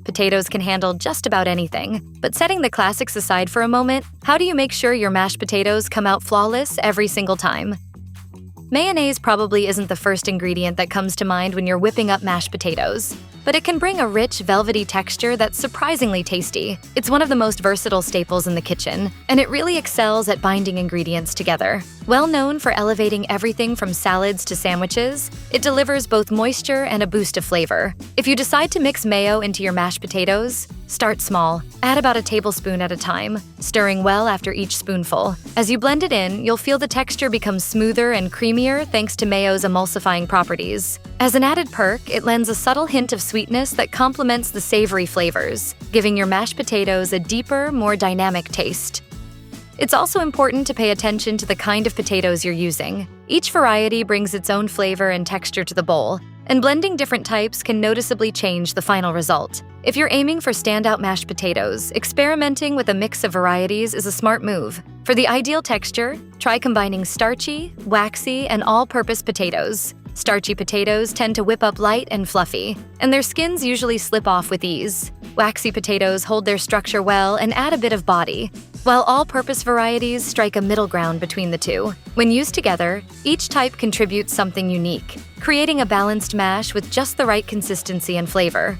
potatoes can handle just about anything. But setting the classics aside for a moment, how do you make sure your mashed potatoes come out flawless every single time? Mayonnaise probably isn't the first ingredient that comes to mind when you're whipping up mashed potatoes, but it can bring a rich, velvety texture that's surprisingly tasty. It's one of the most versatile staples in the kitchen, and it really excels at binding ingredients together. Well known for elevating everything from salads to sandwiches, it delivers both moisture and a boost of flavor. If you decide to mix mayo into your mashed potatoes, start small. Add about a tablespoon at a time, stirring well after each spoonful. As you blend it in, you'll feel the texture become smoother and creamier thanks to mayo's emulsifying properties. As an added perk, it lends a subtle hint of sweetness that complements the savory flavors, giving your mashed potatoes a deeper, more dynamic taste. It's also important to pay attention to the kind of potatoes you're using. Each variety brings its own flavor and texture to the bowl, and blending different types can noticeably change the final result. If you're aiming for standout mashed potatoes, experimenting with a mix of varieties is a smart move. For the ideal texture, try combining starchy, waxy, and all-purpose potatoes. Starchy potatoes tend to whip up light and fluffy, and their skins usually slip off with ease. Waxy potatoes hold their structure well and add a bit of body, while all-purpose varieties strike a middle ground between the two. When used together, each type contributes something unique, creating a balanced mash with just the right consistency and flavor.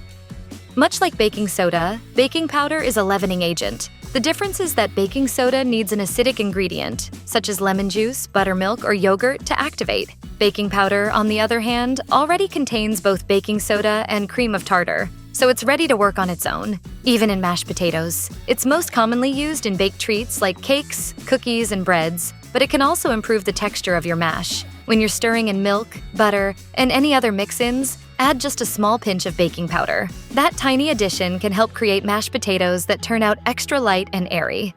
Much like baking soda, baking powder is a leavening agent. The difference is that baking soda needs an acidic ingredient, such as lemon juice, buttermilk, or yogurt, to activate. Baking powder, on the other hand, already contains both baking soda and cream of tartar, so it's ready to work on its own, even in mashed potatoes. It's most commonly used in baked treats like cakes, cookies, and breads, but it can also improve the texture of your mash. When you're stirring in milk, butter, and any other mix-ins, add just a small pinch of baking powder. That tiny addition can help create mashed potatoes that turn out extra light and airy.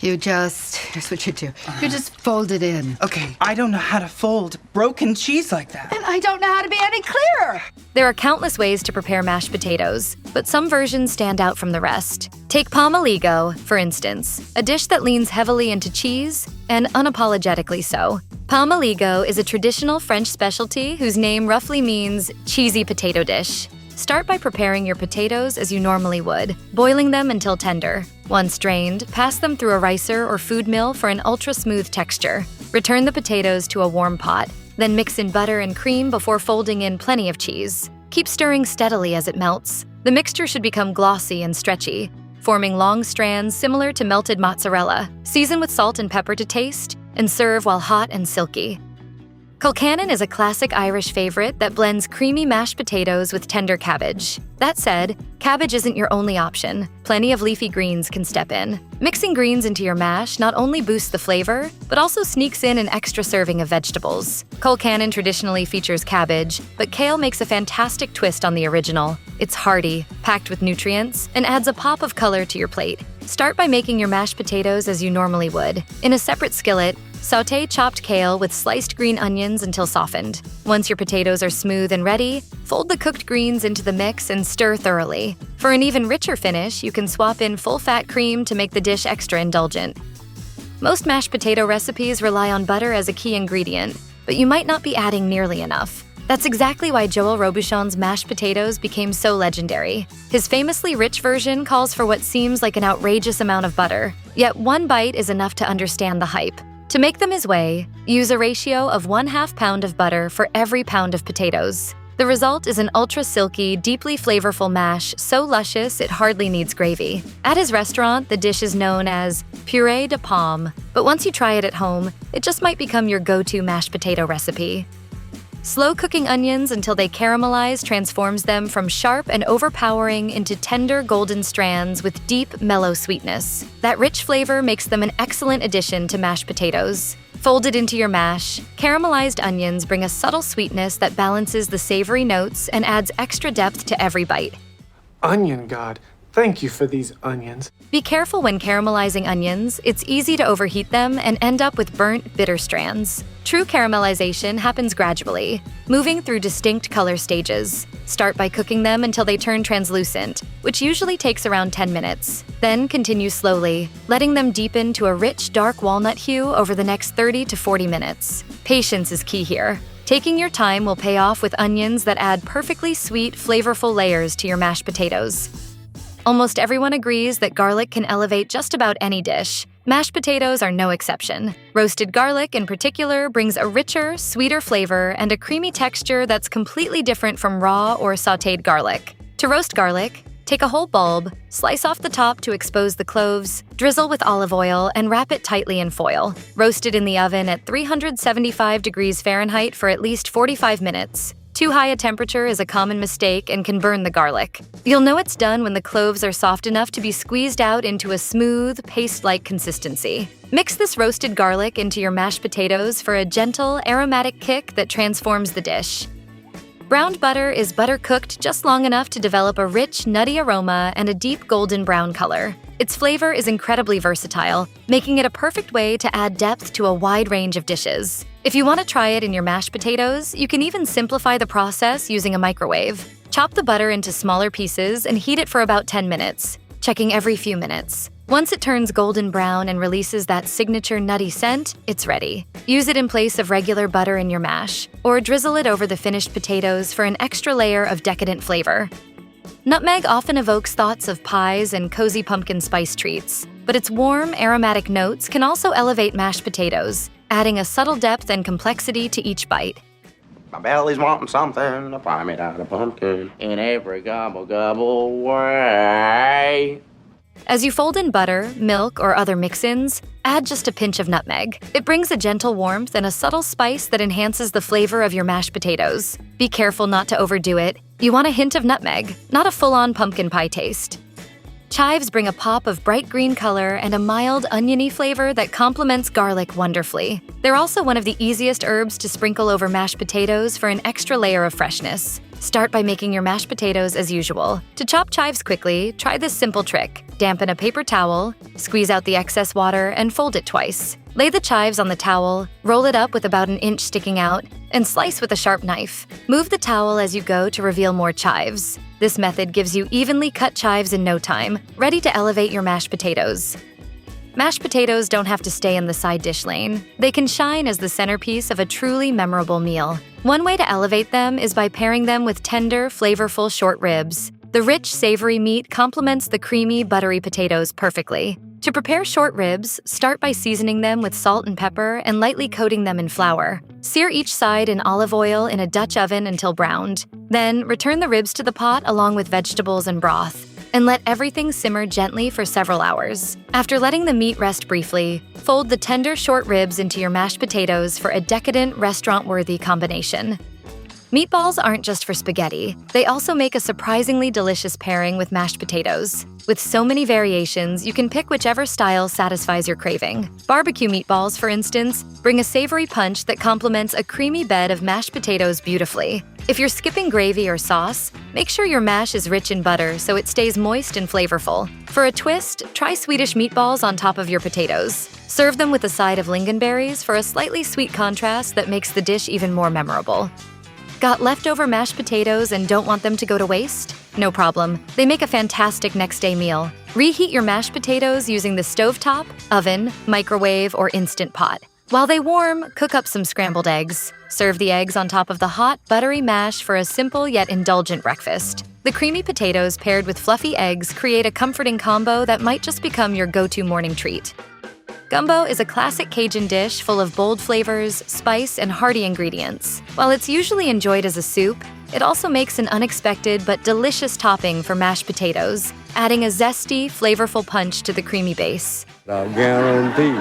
Here's what you do. You just fold it in. Okay, I don't know how to fold broken cheese like that. And I don't know how to be any clearer. There are countless ways to prepare mashed potatoes, but some versions stand out from the rest. Take Pommes aligot, for instance, a dish that leans heavily into cheese, and unapologetically so. Pommes aligot is a traditional French specialty whose name roughly means cheesy potato dish. Start by preparing your potatoes as you normally would, boiling them until tender. Once drained, pass them through a ricer or food mill for an ultra-smooth texture. Return the potatoes to a warm pot, then mix in butter and cream before folding in plenty of cheese. Keep stirring steadily as it melts. The mixture should become glossy and stretchy, forming long strands similar to melted mozzarella. Season with salt and pepper to taste, and serve while hot and silky. Colcannon is a classic Irish favorite that blends creamy mashed potatoes with tender cabbage. That said, cabbage isn't your only option. Plenty of leafy greens can step in. Mixing greens into your mash not only boosts the flavor, but also sneaks in an extra serving of vegetables. Colcannon traditionally features cabbage, but kale makes a fantastic twist on the original. It's hearty, packed with nutrients, and adds a pop of color to your plate. Start by making your mashed potatoes as you normally would. In a separate skillet, sauté chopped kale with sliced green onions until softened. Once your potatoes are smooth and ready, fold the cooked greens into the mix and stir thoroughly. For an even richer finish, you can swap in full-fat cream to make the dish extra indulgent. Most mashed potato recipes rely on butter as a key ingredient, but you might not be adding nearly enough. That's exactly why Joël Robuchon's mashed potatoes became so legendary. His famously rich version calls for what seems like an outrageous amount of butter, yet one bite is enough to understand the hype. To make them his way, use a ratio of 1/2 pound of butter for every pound of potatoes. The result is an ultra-silky, deeply flavorful mash so luscious it hardly needs gravy. At his restaurant, the dish is known as purée de pommes, but once you try it at home, it just might become your go-to mashed potato recipe. Slow cooking onions until they caramelize transforms them from sharp and overpowering into tender golden strands with deep, mellow sweetness. That rich flavor makes them an excellent addition to mashed potatoes. Folded into your mash, caramelized onions bring a subtle sweetness that balances the savory notes and adds extra depth to every bite. Onion God, thank you for these onions. Be careful when caramelizing onions. It's easy to overheat them and end up with burnt, bitter strands. True caramelization happens gradually, moving through distinct color stages. Start by cooking them until they turn translucent, which usually takes around 10 minutes. Then continue slowly, letting them deepen to a rich, dark walnut hue over the next 30 to 40 minutes. Patience is key here. Taking your time will pay off with onions that add perfectly sweet, flavorful layers to your mashed potatoes. Almost everyone agrees that garlic can elevate just about any dish. Mashed potatoes are no exception. Roasted garlic, in particular, brings a richer, sweeter flavor and a creamy texture that's completely different from raw or sautéed garlic. To roast garlic, take a whole bulb, slice off the top to expose the cloves, drizzle with olive oil, and wrap it tightly in foil. Roast it in the oven at 375 degrees Fahrenheit for at least 45 minutes. Too high a temperature is a common mistake and can burn the garlic. You'll know it's done when the cloves are soft enough to be squeezed out into a smooth, paste-like consistency. Mix this roasted garlic into your mashed potatoes for a gentle, aromatic kick that transforms the dish. Browned butter is butter cooked just long enough to develop a rich, nutty aroma and a deep golden brown color. Its flavor is incredibly versatile, making it a perfect way to add depth to a wide range of dishes. If you want to try it in your mashed potatoes, you can even simplify the process using a microwave. Chop the butter into smaller pieces and heat it for about 10 minutes, checking every few minutes. Once it turns golden brown and releases that signature nutty scent, it's ready. Use it in place of regular butter in your mash, or drizzle it over the finished potatoes for an extra layer of decadent flavor. Nutmeg often evokes thoughts of pies and cozy pumpkin spice treats, but its warm, aromatic notes can also elevate mashed potatoes, adding a subtle depth and complexity to each bite. My belly's wanting something to fry me out of pumpkin in every gobble gobble way. As you fold in butter, milk, or other mix-ins, add just a pinch of nutmeg. It brings a gentle warmth and a subtle spice that enhances the flavor of your mashed potatoes. Be careful not to overdo it. You want a hint of nutmeg, not a full-on pumpkin pie taste. Chives bring a pop of bright green color and a mild, oniony flavor that complements garlic wonderfully. They're also one of the easiest herbs to sprinkle over mashed potatoes for an extra layer of freshness. Start by making your mashed potatoes as usual. To chop chives quickly, try this simple trick. Dampen a paper towel, squeeze out the excess water, and fold it twice. Lay the chives on the towel, roll it up with about an inch sticking out, and slice with a sharp knife. Move the towel as you go to reveal more chives. This method gives you evenly cut chives in no time, ready to elevate your mashed potatoes. Mashed potatoes don't have to stay in the side dish lane. They can shine as the centerpiece of a truly memorable meal. One way to elevate them is by pairing them with tender, flavorful short ribs. The rich, savory meat complements the creamy, buttery potatoes perfectly. To prepare short ribs, start by seasoning them with salt and pepper and lightly coating them in flour. Sear each side in olive oil in a Dutch oven until browned. Then, return the ribs to the pot along with vegetables and broth, and let everything simmer gently for several hours. After letting the meat rest briefly, fold the tender short ribs into your mashed potatoes for a decadent, restaurant-worthy combination. Meatballs aren't just for spaghetti. They also make a surprisingly delicious pairing with mashed potatoes. With so many variations, you can pick whichever style satisfies your craving. Barbecue meatballs, for instance, bring a savory punch that complements a creamy bed of mashed potatoes beautifully. If you're skipping gravy or sauce, make sure your mash is rich in butter so it stays moist and flavorful. For a twist, try Swedish meatballs on top of your potatoes. Serve them with a side of lingonberries for a slightly sweet contrast that makes the dish even more memorable. Got leftover mashed potatoes and don't want them to go to waste? No problem. They make a fantastic next-day meal. Reheat your mashed potatoes using the stovetop, oven, microwave, or Instant Pot. While they warm, cook up some scrambled eggs. Serve the eggs on top of the hot, buttery mash for a simple yet indulgent breakfast. The creamy potatoes paired with fluffy eggs create a comforting combo that might just become your go-to morning treat. Gumbo is a classic Cajun dish full of bold flavors, spice, and hearty ingredients. While it's usually enjoyed as a soup, it also makes an unexpected but delicious topping for mashed potatoes, adding a zesty, flavorful punch to the creamy base. I guarantee.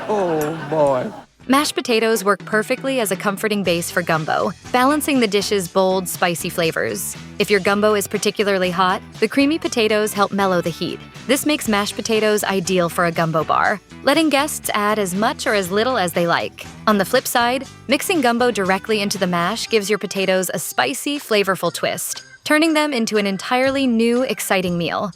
Oh, boy. Mashed potatoes work perfectly as a comforting base for gumbo, balancing the dish's bold, spicy flavors. If your gumbo is particularly hot, the creamy potatoes help mellow the heat. This makes mashed potatoes ideal for a gumbo bar, letting guests add as much or as little as they like. On the flip side, mixing gumbo directly into the mash gives your potatoes a spicy, flavorful twist, turning them into an entirely new, exciting meal.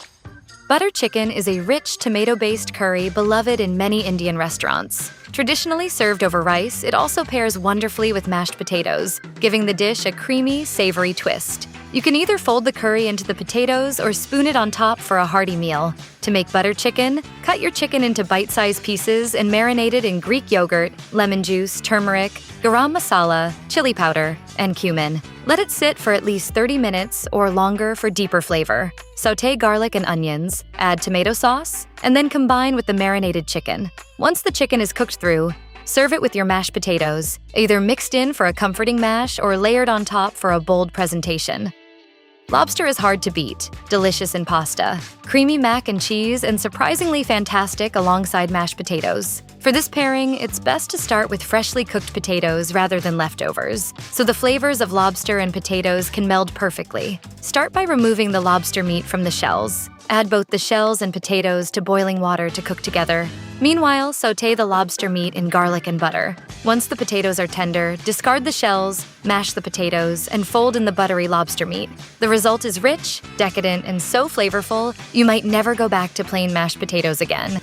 Butter chicken is a rich, tomato-based curry beloved in many Indian restaurants. Traditionally served over rice, it also pairs wonderfully with mashed potatoes, giving the dish a creamy, savory twist. You can either fold the curry into the potatoes or spoon it on top for a hearty meal. To make butter chicken, cut your chicken into bite-sized pieces and marinate it in Greek yogurt, lemon juice, turmeric, garam masala, chili powder, and cumin. Let it sit for at least 30 minutes or longer for deeper flavor. Sauté garlic and onions, add tomato sauce, and then combine with the marinated chicken. Once the chicken is cooked through, serve it with your mashed potatoes, either mixed in for a comforting mash or layered on top for a bold presentation. Lobster is hard to beat, delicious in pasta, creamy mac and cheese, and surprisingly fantastic alongside mashed potatoes. For this pairing, it's best to start with freshly cooked potatoes rather than leftovers, so the flavors of lobster and potatoes can meld perfectly. Start by removing the lobster meat from the shells. Add both the shells and potatoes to boiling water to cook together. Meanwhile, sauté the lobster meat in garlic and butter. Once the potatoes are tender, discard the shells, mash the potatoes, and fold in the buttery lobster meat. The result is rich, decadent, and so flavorful, you might never go back to plain mashed potatoes again.